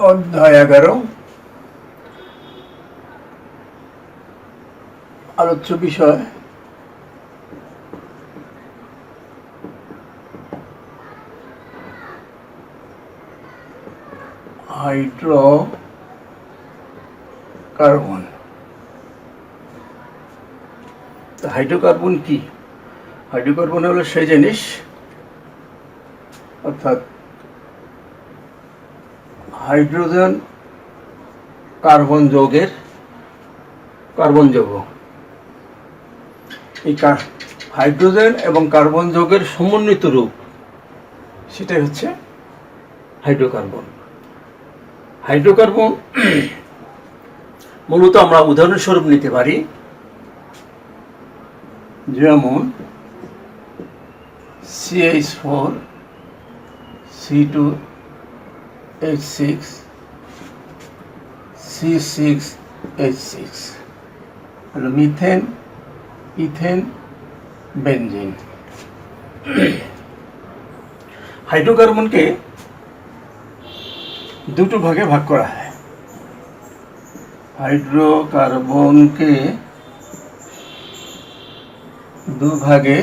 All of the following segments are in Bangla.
অধ্যায় 11 আলোচ্য বিষয় হাইড্রোকার্বন। হাইড্রোকার্বন কি? হাইড্রোকার্বন হলো সেই জিনিস, অর্থাৎ হাইড্রোজেন কার্বন যৌগের কার্বন যৌগ। এই হাইড্রোজেন এবং কার্বন যৌগের সমন্বিত রূপ, সেটাই হচ্ছে হাইড্রোকার্বন। হাইড্রোকার্বন মূলত আমরা উদাহরণস্বরূপ নিতে পারি, যেমন CH4 C2H6 C6H6 হলো মিথেন, ইথেন, বেনজিন। হাইড্রোকার্বনকে দুটো ভাগে ভাগ করা হয়। হাইড্রোকার্বনকে দুভাগে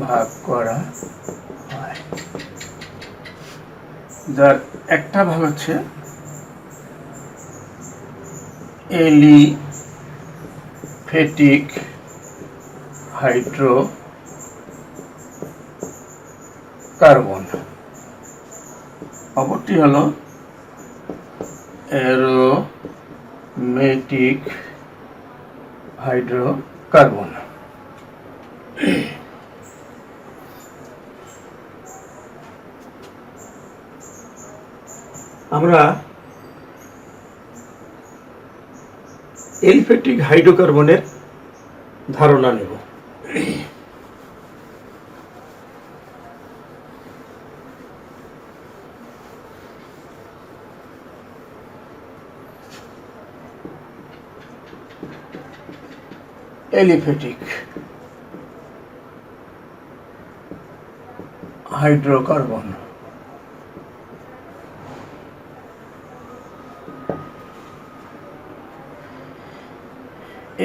ভাগ করা হয়, যার একটা ভাগ হচ্ছে এলিফ্যাটিক হাইড্রোকার্বন, অপরটি হলো অ্যারোমেটিক হাইড্রোকার্বন। আমরা এলিফ্যাটিক হাইড্রোকার্বনের ধারণা নেব। এলিফ্যাটিক হাইড্রোকার্বন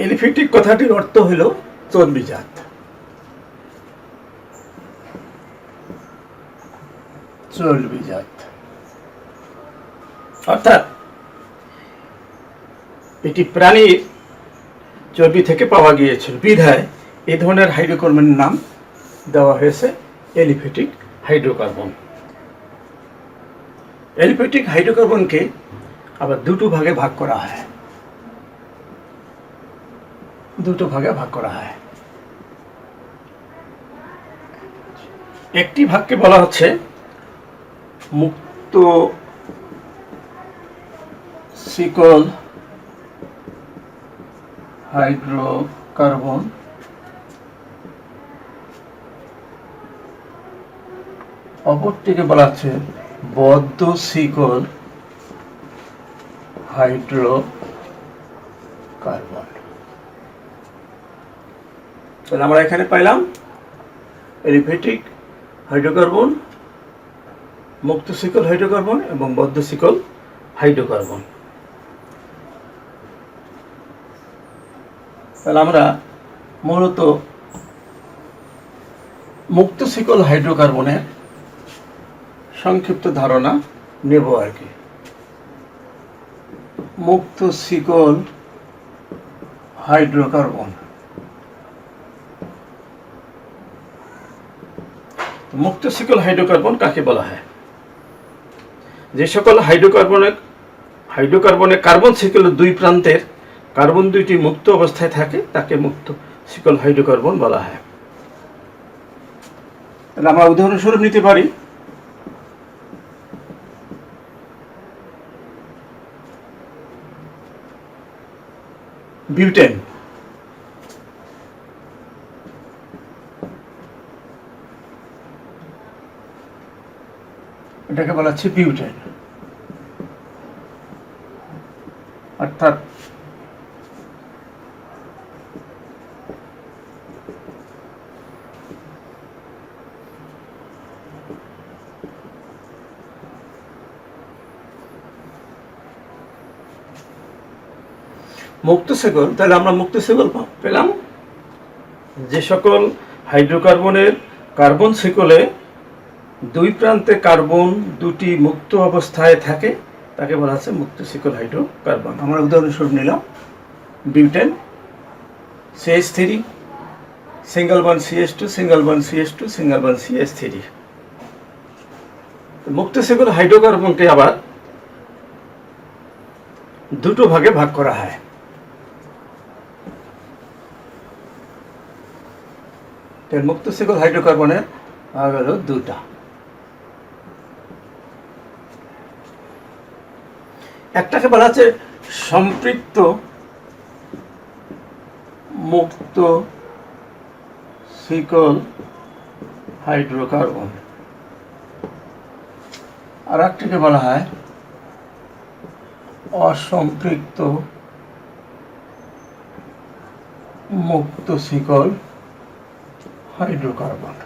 এলিফ্যাটিক কথাটির অর্থ হল চর্বিজাত। চর্বিজাত অর্থাৎ এটি প্রাণীর চর্বি থেকে পাওয়া গিয়েছিল, বিধায় এই ধরনের হাইড্রোকার্বনের নাম দেওয়া হয়েছে এলিফ্যাটিক হাইড্রোকার্বন। এলিফ্যাটিক হাইড্রোকার্বনকে আবার দুটো ভাগে ভাগ করা হয়। একটি ভাগকে বলা হচ্ছে মুক্ত শিকল হাইড্রোকার্বন, অপরটিকে বলা হচ্ছে বদ্ধ শিকল হাইড্রোকার্বন। তাহলে আমরা এখানে পাইলাম এলিফ্যাটিক হাইড্রোকার্বন, মুক্ত শিকল হাইড্রোকার্বন এবং বদ্ধ শিকল হাইড্রোকার্বন। তাহলে আমরা মূলত মুক্ত শিকল হাইড্রোকার্বনের সংক্ষিপ্ত ধারণা নেব আর কি। মুক্ত শিকল হাইড্রোকার্বন, মুক্ত শিকল হাইড্রোকার্বন কাকে বলা হয়? যে সকল হাইড্রোকার্বনে কার্বন শিকলের দুই প্রান্তের কার্বন দুইটি মুক্ত অবস্থায় থাকে তাকে মুক্ত শিকল হাইড্রোকার্বন বলা হয়। তাহলে আমরা উদাহরণস্বরূপ নিতে পারি বিউটেন। এটাকে বলা হচ্ছে বিউটেন, অর্থাৎ মুক্ত শিকল, তাহলে আমরা মুক্ত শিকল পেলাম যে সকল হাইড্রোকার্বনের কার্বন শিকলে দুই প্রান্তে কার্বন দুটি মুক্ত অবস্থায় থাকে তাকে বলা হচ্ছে মুক্ত শিকল হাইড্রোকার্বন। আমরা উদাহরণস্বরূপ নিলাম butane CH3, single bond CH2, single bond CH2, single bond CH3। মুক্ত শিকল হাইড্রোকার্বনকে আবার দুটো ভাগে ভাগ করা হয়। মুক্ত শিকল হাইড্রোকার্বনের ভাগ হলো দুটা। একটাকে বলা হচ্ছে সম্পৃক্ত মুক্ত শিকল হাইড্রোকার্বন, আর একটাকে বলা হয় অসম্পৃক্ত মুক্ত শিকল হাইড্রোকার্বন।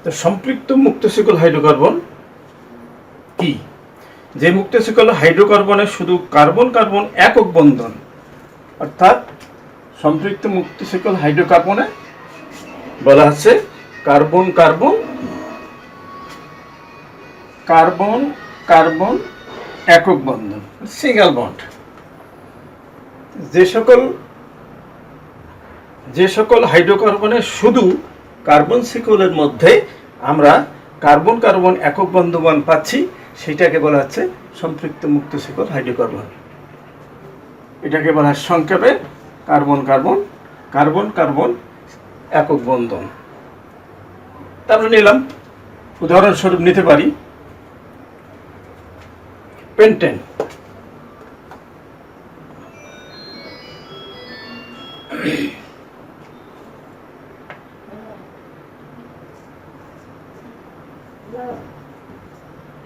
তো সম্পৃক্ত মুক্ত শিকল হাইড্রোকার্বন কি? যে মুক্ত শিকল হাইড্রোকার্বনের শুধু কার্বন কার্বন একক বন্ধন, অর্থাৎ সম্পৃক্ত মুক্ত শিকল হাইড্রোকার্বনে বলা হচ্ছে কার্বন কার্বন কার্বন কার্বন একক বন্ধন, সিঙ্গেল বন্ড। যে সকল হাইড্রোকার্বনের শুধু কার্বন শিকলের মধ্যে আমরা কার্বন কার্বন একক বন্ধন পাচ্ছি সেটাকে বলা হচ্ছে সম্পৃক্ত মুক্ত শিকল হাইড্রোকার্বন। এটাকে বলা হয় সংক্ষেপে কার্বন কার্বন কার্বন কার্বন একক বন্ধন। তারপরে নিলাম উদাহরণস্বরূপ নিতে পারি পেন্টেন।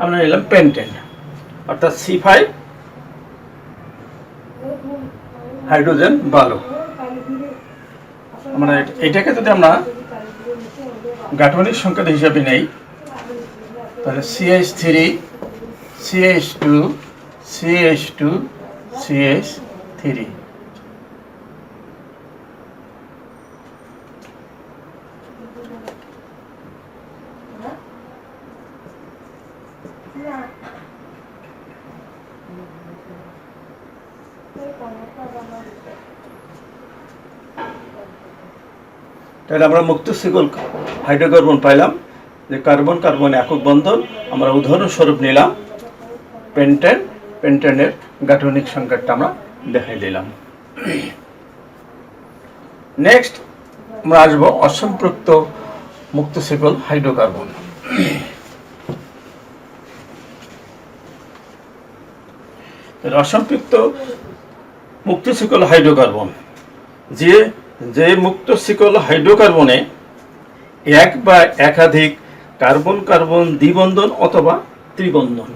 আমরা নিলাম পেন্টেন, অর্থাৎ C5 হাইড্রোজেন 12। আমরা এটাকে যদি আমরা গাঠনিক সংকেত হিসাবে নেই তাহলে CH3 CH2 CH2 CH3। তাহলে আমরা মুক্ত শিকল হাইড্রোকার্বন পাইলাম যে কার্বন কার্বন একক বন্ধন। আমরা উদাহরণস্বরূপ নিলাম পেন্টেন, পেন্টেনের গাঠনিক সংকেতটা আমরা দেখাই দিলাম। নেক্সট আমরা আসবো অসম্পৃক্ত মুক্ত শিকল হাইড্রোকার্বন। অসম্পৃক্ত মুক্ত শিকল হাইড্রোকার্বন যে মুক্ত শিকল হাইড্রোকার্বনে এক বা একাধিক কার্বন কার্বন দ্বিবন্ধন অথবা ত্রিবন্ধন।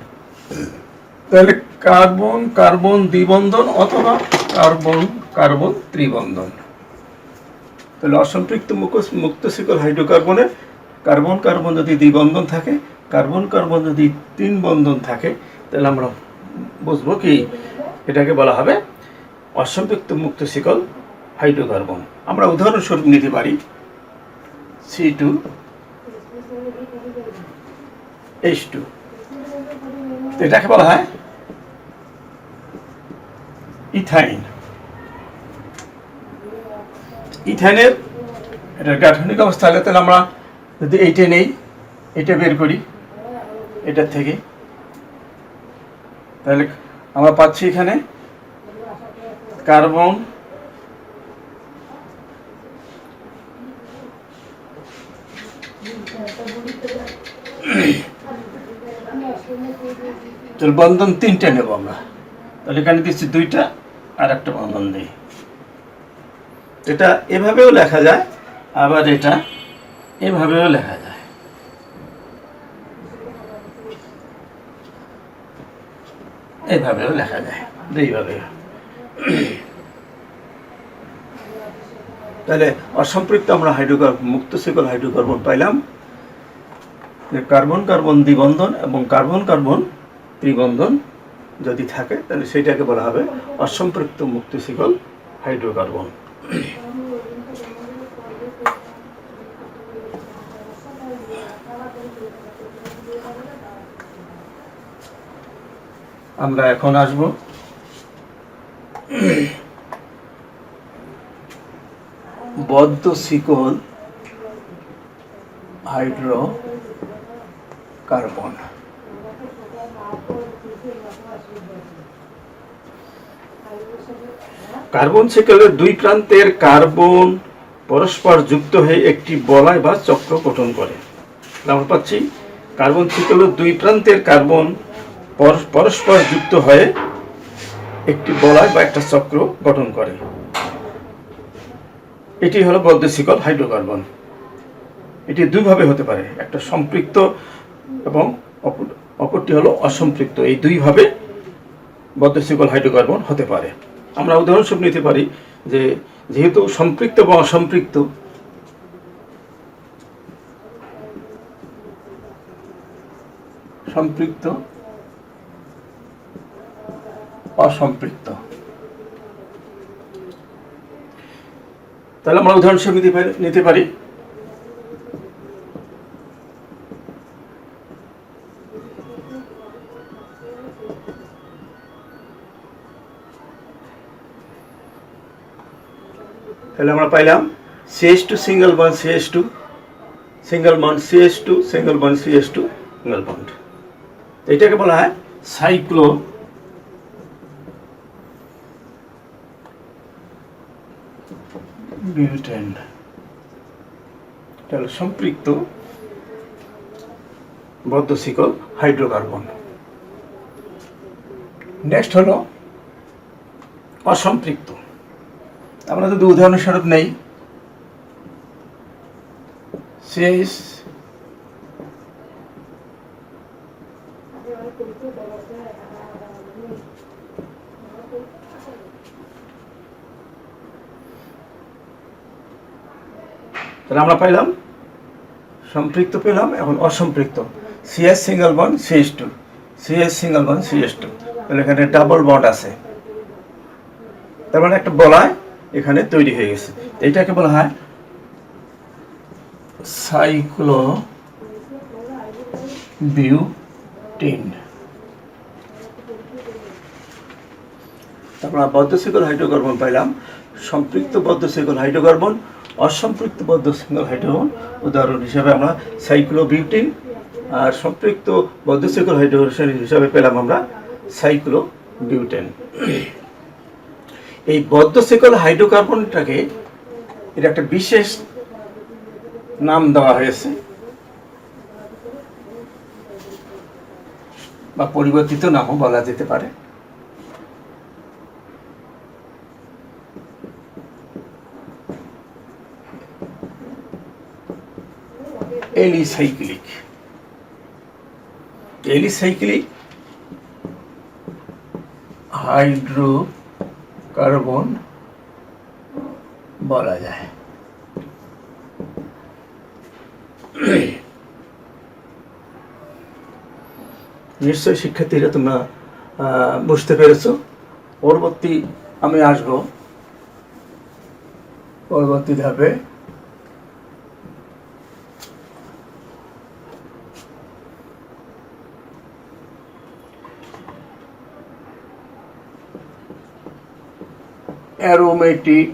তাহলে কার্বন কার্বন দ্বিবন্ধন অথবা কার্বন কার্বন ত্রিবন্ধন। তাহলে অসম্পৃক্ত মুক্ত শিকল হাইড্রোকার্বনে কার্বন কার্বন যদি দ্বিবন্ধন থাকে, কার্বন কার্বন যদি তিন বন্ধন থাকে, তাহলে আমরা বুঝবো কি এটাকে বলা হবে অসম্পৃক্ত মুক্ত শিকল হাইড্রোকার্বন। আমরা উদাহরণস্বরূপ নিতে পারি C2H2। এটাকে বলা হয় ইথাইন। ইথাইনের এটার গাঠনিক অবস্থা হলে তাহলে আমরা যদি এইটা নেই, এটা বের করি এটার থেকে, তাহলে আমরা পাচ্ছি এখানে কার্বন বন্ধন তিনটা নেব আমরা, তাহলে এখানে দিচ্ছি দুইটা আর একটা বন্ধন দিই। এটা এভাবেও লেখা যায়, আবার এটা এভাবেও লেখা যায়। এভাবেও লেখা যায়, দুইভাবে। তাহলে অসম্পৃক্ত আমরা হাইড্রোকার্বন মুক্ত শিকল হাইড্রোকার্বন পাইলাম যে কার্বন কার্বন দ্বিবন্ধন এবং কার্বন কার্বন ত্রিবন্ধন যদি থাকে তাহলে সেটাকে বলা হবে অসম্পৃক্ত মুক্ত শিকল হাইড্রোকার্বন। আমরা এখন আসব বদ্ধ শিকল হাইড্রোকার্বন। কার্বন শিকলের দুই প্রান্তের কার্বন পরস্পর যুক্ত হয়ে একটি বলয় বা চক্র গঠন করে। আমরা পাচ্ছি কার্বন শিকলের দুই প্রান্তের কার্বন পরস্পর যুক্ত হয়ে একটি বলয় বা একটা চক্র গঠন করে। এটি হলো বদ্ধ শিকল হাইড্রোকার্বন। এটি দুইভাবে হতে পারে, একটা সম্পৃক্ত এবং অপরটি হলো অসম্পৃক্ত। এই দুইভাবে বদ্ধ শিকল হাইড্রোকার্বন হতে পারে। আমরা উদাহরণস্বরূপ নিতে পারি যে যেহেতু সম্পৃক্ত এবং অসম্পৃক্ত, সম্পৃক্ত অসম্পৃক্ত, তাহলে আমরা উদাহরণস্বরূপ নিতে পারি তাহলে আমরা পাইলাম CH2 single bond CH2 single bond CH2 single bond CH2 single bond. এটাকে বলা হয় সাইক্লো বিউটেন। এটা হলো সম্পৃক্ত বদ্ধ শিকল হাইড্রোকার্বন। নেক্সট হলো অসম্পৃক্ত। আমরা যদি উদাহরণস্বরূপ নেই CH তাহলে আমরা পাইলাম সম্পৃক্ত পেলাম, এখন অসম্পৃক্ত CH single bond CH2 CH single bond CH2। তাহলে এখানে ডাবল বন্ড আছে, তার মানে একটা বলয় এখানে তৈরি হয়ে গেছে। এটাকে বলা হয় সাইক্লো বিউটিন। তারপর বদ্ধ শিকল হাইড্রোকার্বন পাইলাম, সম্পৃক্ত বদ্ধ শিকল হাইড্রোকার্বন, অসম্পৃক্ত বদ্ধ শিকল হাইড্রোকার্বন। উদাহরণ হিসাবে আমরা সাইক্লোবিউটিন, আর সম্পৃক্ত বদ্ধ শিকল হাইড্রোকার্বন হিসাবে পেলাম আমরা সাইক্লোবিউটেন। এই বদ্ধ শিকল হাইড্রোকার্বনটাকে এর একটা বিশেষ নাম দেওয়া হয়েছে বা পরিবর্তিত নামও বলা যেতে পারে। এলিসাইক্লিক। এলিসাইক্লিক হাইড্রোকার্বন বলা যায়। নিশ্চয়ই শিক্ষার্থীরা তোমরা বুঝতে পেরেছো। পরবর্তী আমি আসব পরবর্তী ধাপে। Aromatic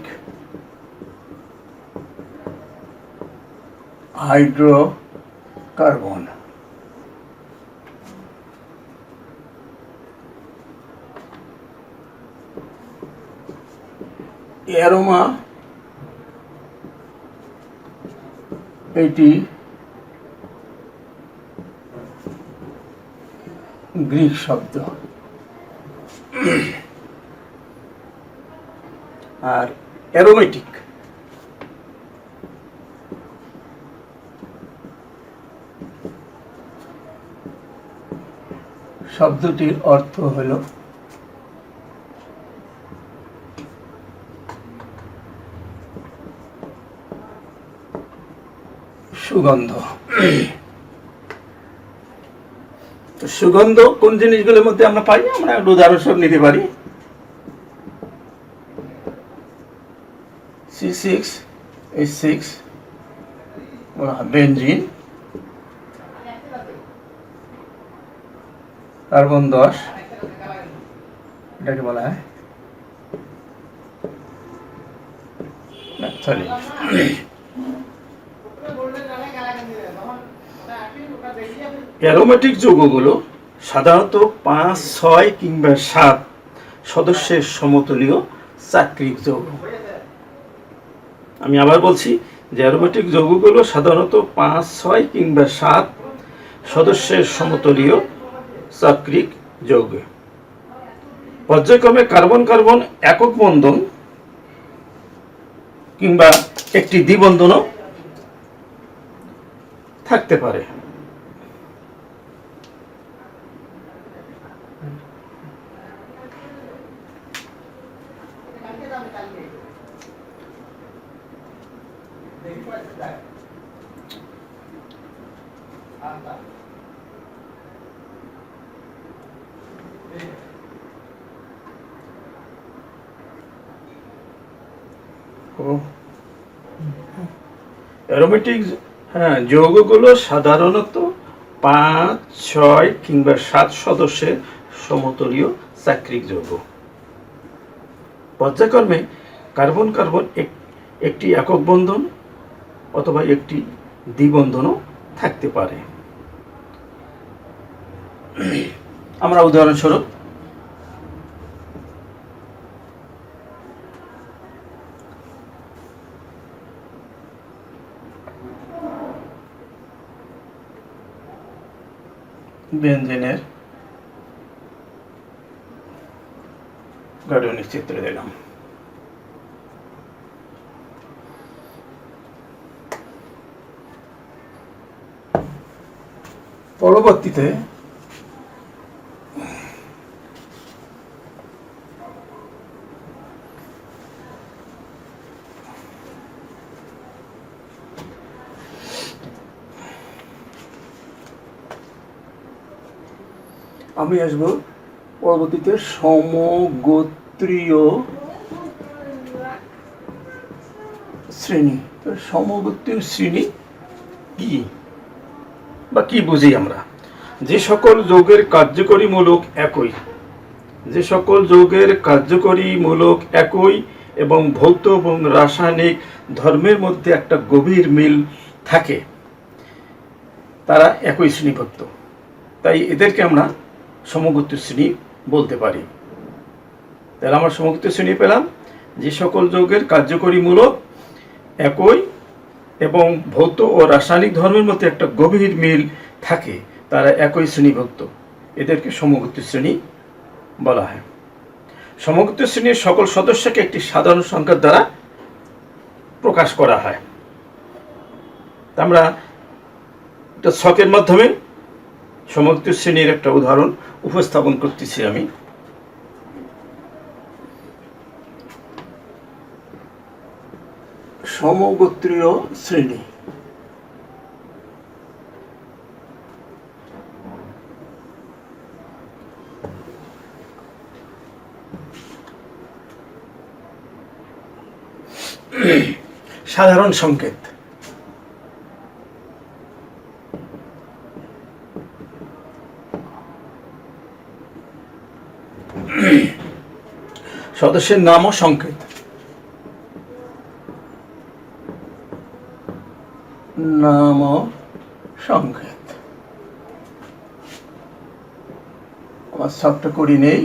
hydrocarbon. অ্যারোমা এটি গ্রিক শব্দ, আর অ্যারোমেটিক শব্দটির অর্থ হল সুগন্ধ। তো সুগন্ধ কোন জিনিসগুলোর মধ্যে আমরা পাই? আমরা একটা উদাহরণস্বরূপ নিতে পারি C6H6 বেনজিন, কার্বন 10, এটাকে বলা হয় ন্যাপথালিন। অ্যারোমেটিক যৌগগুলো সাধারণত 5, 6 কিংবা 7 সদস্যের সমতুলীয় চাক্রিক যৌগ। আমি আবার বলছি যে অ্যারোমেটিক যৌগগুলো সাধারণত 5, 6 কিংবা 7 সদস্যের সমতুলীয় চাক্রিক যৌগ। পর্যায়ক্রমে কার্বন কার্বন একক বন্ধন কিংবা একটি দ্বিবন্ধনও থাকতে পারে। অ্যারোমেটিক যৌগগুলো সাধারণত 5, 6 কিংবা 7 সদস্যের সমতুলীয় চাক্রিক যৌগ। পর্যায়ক্রমে কার্বন কার্বন একটি একক বন্ধন অথবা একটি দ্বিবন্ধনও থাকতে পারে। আমরা উদাহরণস্বরূপ বেনজিনের গাঠনিক চিত্র দিলাম। পরবর্তীতে আমি আসবো পরবর্তীতে সমগোত্রীয় শ্রেণী। সমগোত্রীয় শ্রেণী কি বা কি বুঝি আমরা? যে সকল যৌগের কার্যকরী মূলক একই, যে সকল যৌগের কার্যকরী মূলক একই এবং ভৌত এবং রাসায়নিক ধর্মের মধ্যে একটা গভীর মিল থাকে, তারা একই শ্রেণীভুক্ত। তাই এদেরকে আমরা সমগোত্রীয় শ্রেণী বলতে পারি। তাহলে আমরা সমগোত্রীয় শ্রেণী পেলাম যে সকল যৌগের কার্যকরী মূলক একই এবং ভৌত ও রাসায়নিক ধর্মের মধ্যে একটা গভীর মিল থাকে, তারা একই শ্রেণীভুক্ত। এদেরকে সমগোত্রীয় শ্রেণী বলা হয়। সমগোত্রীয় শ্রেণীর সকল সদস্যকে একটি সাধারণ সংখ্যার দ্বারা প্রকাশ করা হয়। আমরা একটা ছকের মাধ্যমে সমগোত্রীয় শ্রেণীর একটা উদাহরণ উপস্থাপন করতেছি। আমি সমগোত্রীয় শ্রেণী সাধারণ সংকেত। সদস্যের নাম ও সংকেত। নাম ও সংকেত। আমার সবটা করি নেই।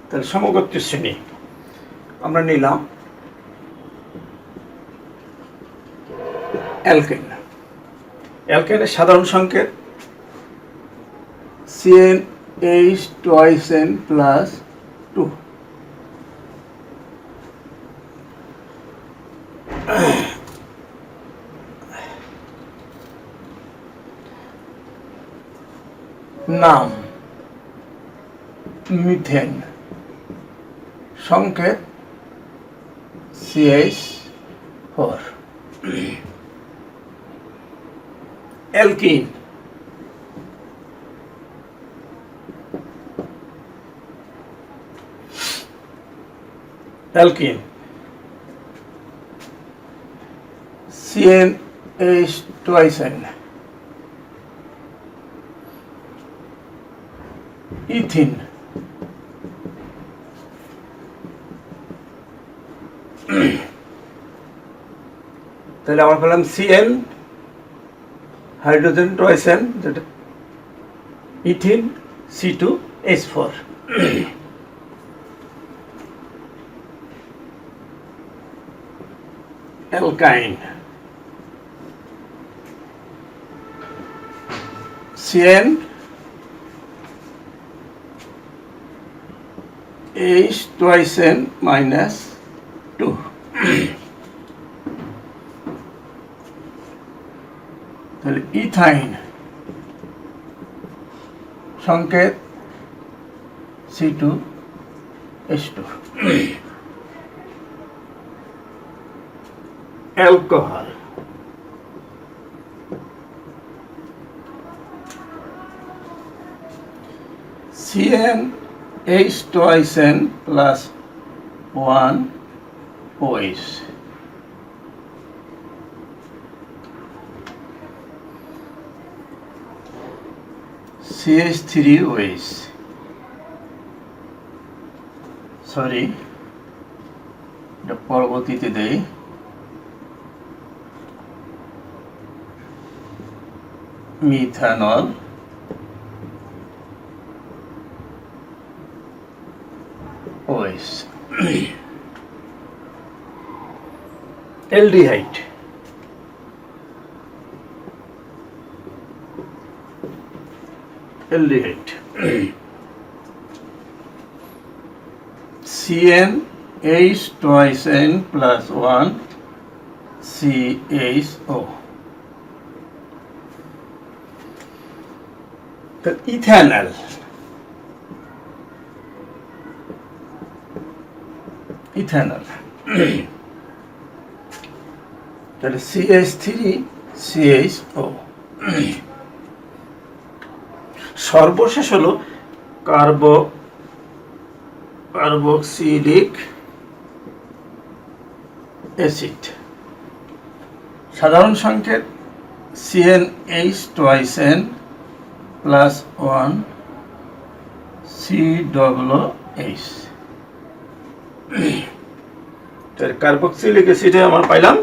তাহলে সমগোত্রীয় শ্রেণী আমরা নিলাম অ্যালকেন। অ্যালকেনের সাধারণ সংকেত CnH2n+2। নাম মিথেন, সংকেত CH4। Alkyne, alkyne, CnH2n। Ethene, তাহলে আমরা পেলাম CN হাইড্রোজেন টয়েসেন, যেটা ইথিন C2H4। অ্যালকাইন, CnH2n-2। তাহলে ইথাইন, সংকেত C2H2। Alcohol, CnH2n+1OH। CH3OH, sorry এটা পরবর্তীতে দেই। Methanol, OH। Aldehyde, aldehyde, CnH2n+1CHO। Ethanol, ethanol, তাহলে CH3CHO। সর্বশেষ হলো কার্বক্সিলিক অ্যাসিড, সাধারণ সংকেত CnH2n+1COOH। কার্বক্সিলিক অ্যাসিডে আমরা পাইলাম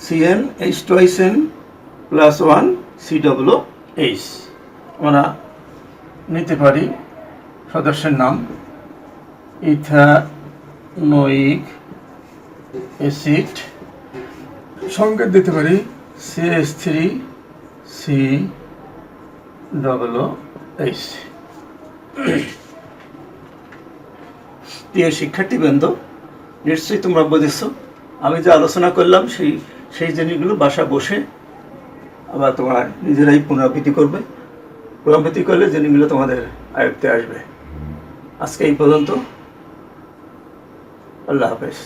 CnH2n+1COOH। আমরা নিতে পারি সদস্যের নাম ইথানোয়িক অ্যাসিড, সংকেত দিতে পারি CH3COOH। প্রিয় শিক্ষার্থীবৃন্দ, নিশ্চয়ই তোমরা বুঝেছ আমি যে আলোচনা করলাম সেই জিনিসগুলো বাসা বসে আবার তোমরা নিজেরাই পুনরাবৃত্তি করবে। পুনরাবৃত্তি করলে জিনিসগুলো তোমাদের আয়ত্তে আসবে। আজকে এই পর্যন্ত। আল্লাহ হাফেজ।